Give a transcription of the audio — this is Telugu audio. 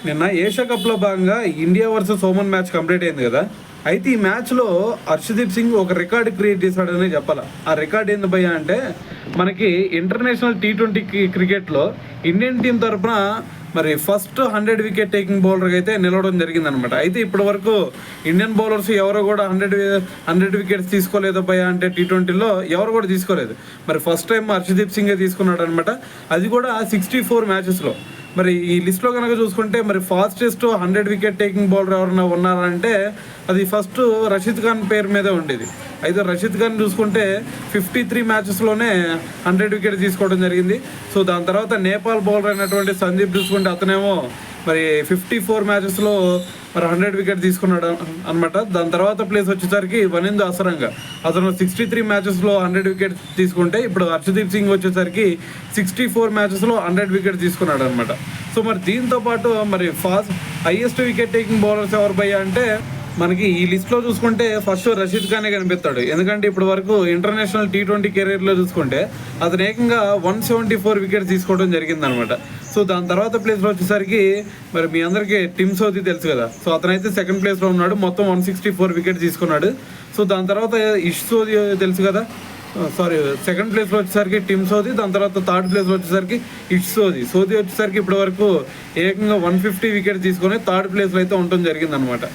నిన్న ఏషియా కప్లో భాగంగా ఇండియా వర్సెస్ ఓమన్ మ్యాచ్ కంప్లీట్ అయింది కదా. అయితే ఈ మ్యాచ్లో హర్షదీప్ సింగ్ ఒక రికార్డు క్రియేట్ చేశాడనే చెప్పాలి. ఆ రికార్డ్ ఏంది భయ్యా అంటే, మనకి ఇంటర్నేషనల్ T20 క్రికెట్లో ఇండియన్ టీం తరఫున మరి ఫస్ట్ 100 వికెట్ టేకింగ్ బౌలర్గా అయితే నిలవడం జరిగిందనమాట. అయితే ఇప్పటి వరకు ఇండియన్ బౌలర్స్ ఎవరు కూడా 100 వికెట్స్ తీసుకోలేదు భయ్యా అంటే T20లో ఎవరు కూడా తీసుకోలేదు. మరి ఫస్ట్ టైం హర్షదీప్ సింగే తీసుకున్నాడు అనమాట. అది కూడా 64 మ్యాచెస్లో. మరి ఈ లిస్ట్లో కనుక చూసుకుంటే మరి ఫాస్టెస్ట్ 100 వికెట్ టేకింగ్ బౌలర్ ఎవరైనా ఉన్నారంటే అది ఫస్ట్ రషీద్ ఖాన్ పేరు మీదే ఉండేది. అయితే రషీద్ ఖాన్ చూసుకుంటే 53 మ్యాచెస్లోనే 100 వికెట్ తీసుకోవడం జరిగింది. సో దాని తర్వాత నేపాల్ బౌలర్ అయినటువంటి సందీప్ చూసుకుంటే అతనేమో మరి 54 మ్యాచెస్లో మరి 100 వికెట్ తీసుకున్నాడు అనమాట. దాని తర్వాత ప్లేస్ వచ్చేసరికి వనిందు అసరంగా అతను 63 మ్యాచెస్లో 100 వికెట్ తీసుకుంటే ఇప్పుడు హర్షదీప్ సింగ్ వచ్చేసరికి 64 మ్యాచెస్లో 100 వికెట్ తీసుకున్నాడు అనమాట. సో మరి దీంతో పాటు మరి హైయెస్ట్ వికెట్ టేకింగ్ బౌలర్స్ ఎవరు భయ్యా అంటే మనకి ఈ లిస్ట్లో చూసుకుంటే ఫస్ట్ రషీద్ ఖానే కనిపిస్తాడు. ఎందుకంటే ఇప్పటి వరకు ఇంటర్నేషనల్ T20 కెరీర్లో చూసుకుంటే అతను ఏకంగా 174 వికెట్స్ తీసుకోవడం జరిగిందనమాట. సో దాని తర్వాత ప్లేస్లో వచ్చేసరికి మరి మీ అందరికీ టిమ్ సౌదీ తెలుసు కదా. సో అతనైతే సెకండ్ ప్లేస్లో ఉన్నాడు, మొత్తం 164 వికెట్స్ తీసుకున్నాడు. సో దాని తర్వాత ఇష్ సోదీ తెలుసు కదా, సెకండ్ ప్లేస్లో వచ్చేసరికి టిమ్ సౌదీ. దాని తర్వాత థర్డ్ ప్లేస్లో వచ్చేసరికి ఇష్ సోదీ వచ్చేసరికి ఇప్పటి వరకు ఏకంగా 150 వికెట్స్ తీసుకొని థర్డ్ ప్లేస్లో అయితే ఉండటం జరిగిందనమాట.